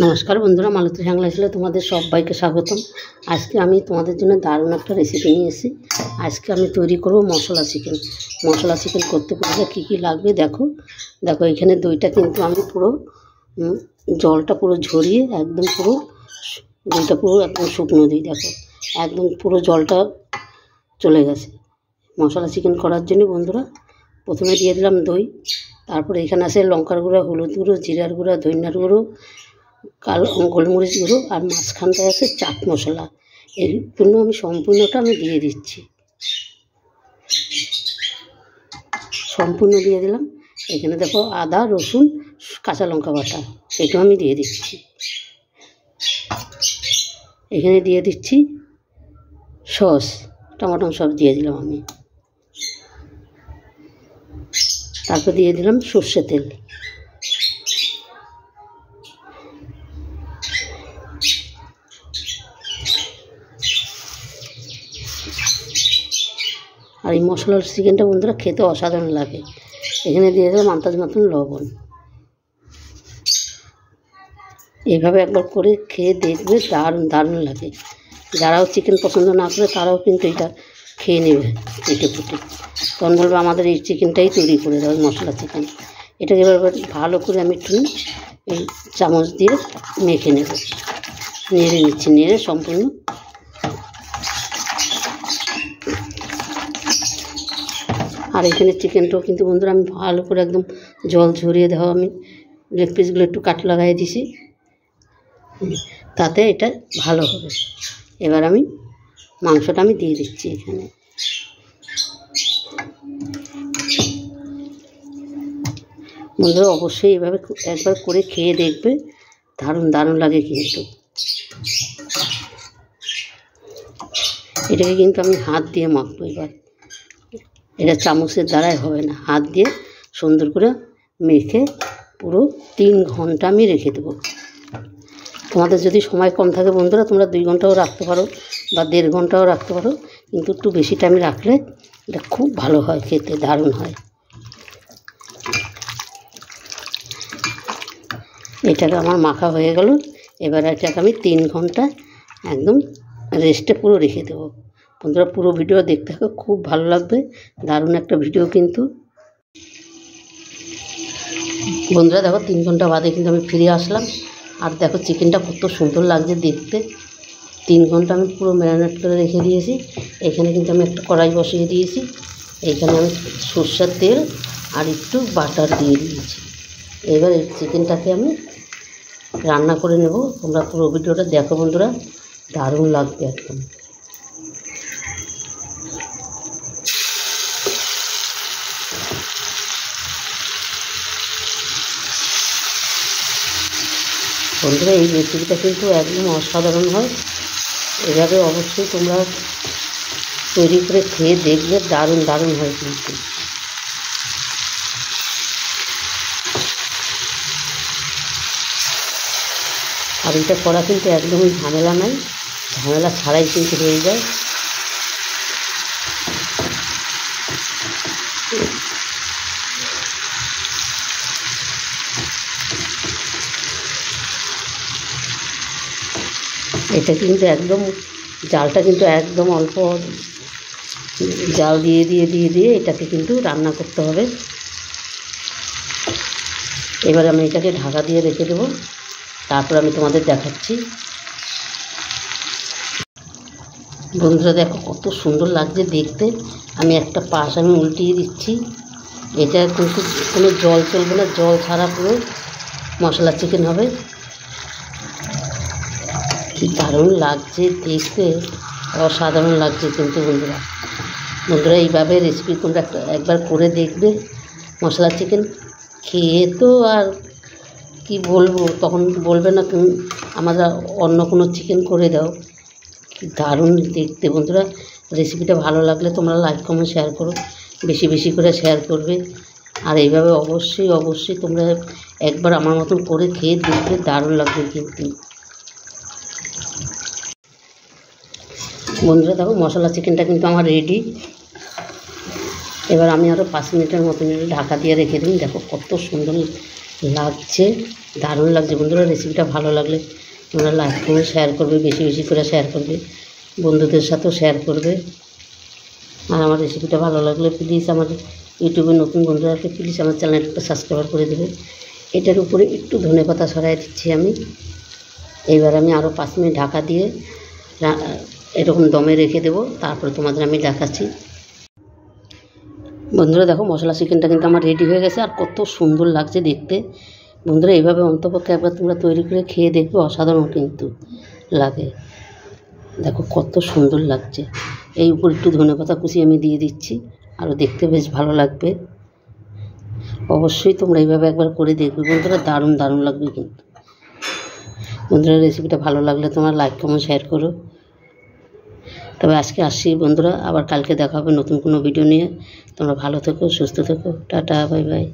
নমস্কার বন্ধুরা, মালতী সাংলা ছিল তোমাদের সবাইকে স্বাগতম। আজকে আমি তোমাদের জন্য দারুণ একটা রেসিপি নিয়ে এসেছি। আজকে আমি তৈরি করব মশলা চিকেন। মশলা চিকেন করতে পারলে কী কী লাগবে দেখো। এখানে দইটা কিন্তু আমি পুরো জলটা পুরো ঝরিয়ে একদম পুরো দইটা পুরো একদম শুকনো দই, দেখো একদম পুরো জলটা চলে গেছে। মশলা চিকেন করার জন্য বন্ধুরা প্রথমে দিয়ে দিলাম দই, তারপরে এখানে আছে লঙ্কার গুঁড়ো, হলুদ গুঁড়ো, জিরার গুঁড়ো, ধনিয়ার গুঁড়ো, কালো গোলমরিচ গুঁড়ো, আর মাঝখানটায় আছে চাট মশলা। এর জন্য আমি সম্পূর্ণটা দিয়ে দিচ্ছি, সম্পূর্ণ দিয়ে দিলাম। এখানে দেখো আদা, রসুন, কাঁচা লঙ্কা বাটা, এটাও আমি দিয়ে দিচ্ছি। এখানে দিয়ে দিচ্ছি সস, টমেটো সস দিয়ে দিলাম আমি। তারপর দিয়ে দিলাম সর্ষে তেল। আর এই মশলার চিকেনটা বন্ধুরা খেতে অসাধারণ লাগে। এখানে দিয়ে দিলাম আন্দাজ মতন লবণ। এইভাবে একবার করে খেয়ে দেখবে, দারুণ দারুণ লাগে। যারাও চিকেন পছন্দ না করে তারাও কিন্তু এটা খেয়ে নেবে ফুটে ফুটে, তখন বলবে আমাদের এই চিকেনটাই তৈরি করে দেওয়া মশলা চিকেন। এটাকে এবার ভালো করে আমি একটু এই চামচ দিয়ে মেখে নেব, নেড়ে নিচ্ছি, নেড়ে সম্পূর্ণ। আর এখানে চিকেনটাও কিন্তু বন্ধুরা আমি ভালো করে একদম জল ঝরিয়ে দেওয়া, আমি লেগ পিসগুলো একটু কাট লাগাই দিছি, তাতে এটা ভালো হবে। এবার আমি মাংসটা আমি দিয়ে দিচ্ছি এখানে। বন্ধুরা অবশ্যই এভাবে একবার করে খেয়ে দেখবে, দারুণ দারুণ লাগে কিন্তু। এটাকে কিন্তু আমি হাত দিয়ে মাখবো এবার, এটা চামচের দ্বারাই হবে না, হাত দিয়ে সুন্দর করে মেখে পুরো 3 ঘন্টা আমি রেখে দেবো। তোমাদের যদি সময় কম থাকে বন্ধুরা তোমরা 2 ঘন্টাও রাখতে পারো বা 1.5 ঘন্টাও রাখতে পারো, কিন্তু একটু বেশি টাইম রাখলে এটা খুব ভালো হয়, খেতে দারুণ হয়। এটাকে আমার মাখা হয়ে গেল। এবার এটাকে আমি 3 ঘন্টা একদম রেস্টে পুরো রেখে দেবো। বন্ধুরা পুরো ভিডিও দেখতে থাকো, খুব ভালো লাগবে, দারুণ একটা ভিডিও কিন্তু। বন্ধুরা দেখো 3 ঘন্টা বাদে কিন্তু আমি ফিরে আসলাম, আর দেখো চিকেনটা কত সুন্দর লাগছে দেখতে। 3 ঘন্টা আমি পুরো ম্যারিনেট করে রেখে দিয়েছি। এখানে কিন্তু আমি একটা কড়াই বসিয়ে দিয়েছি, এইখানে আমি সরষের তেল আর একটু বাটার দিয়ে দিয়েছি। এবার এই চিকেনটাকে আমি রান্না করে নেব। তোমরা পুরো ভিডিওটা দেখো বন্ধুরা, দারুণ লাগবে একদম। বন্ধুরা এই রেসিপিটা কিন্তু একদম অসাধারণ হয়, এভাবে অবশ্যই তোমরা তৈরি করে খেয়ে দেখবে, দারুণ দারুণ হয় কিন্তু। আর এটা করা কিন্তু একদমই ঝামেলা নাই, ঝামেলা ছাড়াই কিন্তু হয়ে যায়। এটা কিন্তু একদম জালটা কিন্তু একদম অল্প জাল দিয়ে এটাকে কিন্তু রান্না করতে হবে। এবার আমি এটাকে ঢাকা দিয়ে রেখে দেবো, তারপর আমি তোমাদের দেখাচ্ছি। বন্ধুরা দেখো কত সুন্দর লাগছে দেখতে। আমি একটা পাশ আমি উল্টিয়ে দিচ্ছি। এটা কিন্তু কোনো জল চলবে না, জল ছাড়া পুরো মশলা চিকেন হবে। কি দারুণ লাগছে দেখতে, অসাধারণ লাগছে কিন্তু বন্ধুরা। এইভাবে রেসিপি তোমরা একবার করে দেখবে মশলা চিকেন খেয়ে, তো আর কি বলবো, তখন বলবে না তুমি আমরা অন্য কোনো চিকেন করে দাও। কি দারুণ দেখতে বন্ধুরা। রেসিপিটা ভালো লাগলে তোমরা লাইক কমেন্ট শেয়ার করো, বেশি বেশি করে শেয়ার করবে। আর এইভাবে অবশ্যই অবশ্যই তোমরা একবার আমার মতন করে খেয়ে দেখবে, দারুণ লাগবে কিন্তু। বন্ধুরা দেখো মশলা চিকেনটা কিন্তু আমার রেডি। এবার আমি আরও 5 মিনিটের মতন ঢাকা দিয়ে রেখে দিই। দেখো কত সুন্দর লাগছে, দারুণ লাগছে বন্ধুরা। রেসিপিটা ভালো লাগলে তোমরা লাইক করে শেয়ার করবে, বেশি বেশি করে শেয়ার করবে, বন্ধুদের সাথেও শেয়ার করবে। আর আমার রেসিপিটা ভালো লাগলে প্লিজ আমার ইউটিউবে নতুন বন্ধুরাকে প্লিজ আমার চ্যানেলটা সাবস্ক্রাইব করে দেবে। এটার উপরে একটু ধনেপাতা ছড়াই দিচ্ছি আমি। এইবার আমি আরও 5 মিনিট ঢাকা দিয়ে এরকম দমে রেখে দেবো, তারপরে তোমাদের আমি দেখাচ্ছি। বন্ধুরা দেখো মশলা চিকেনটা কিন্তু আমার রেডি হয়ে গেছে, আর কত সুন্দর লাগছে দেখতে। বন্ধুরা এইভাবে অন্তপক্ষে একবার তোমরা তৈরি করে খেয়ে দেখবে, অসাধারণ কিন্তু লাগে। দেখো কত সুন্দর লাগছে। এই উপর একটু ধনেপাতা কুচি আমি দিয়ে দিচ্ছি, আরও দেখতে বেশ ভালো লাগবে। অবশ্যই তোমরা এইভাবে একবার করে দেখবে বন্ধুরা, দারুণ দারুণ লাগবে কিন্তু। বন্ধুরা রেসিপিটা ভালো লাগলে তোমরা লাইক কমেন্ট শেয়ার করো। তবে আজকে আসছি বন্ধুরা, আবার কালকে দেখা হবে নতুন কোনো ভিডিও নিয়ে। তোমরা ভালো থেকো, সুস্থ থেকো, টাটা, বাই বাই।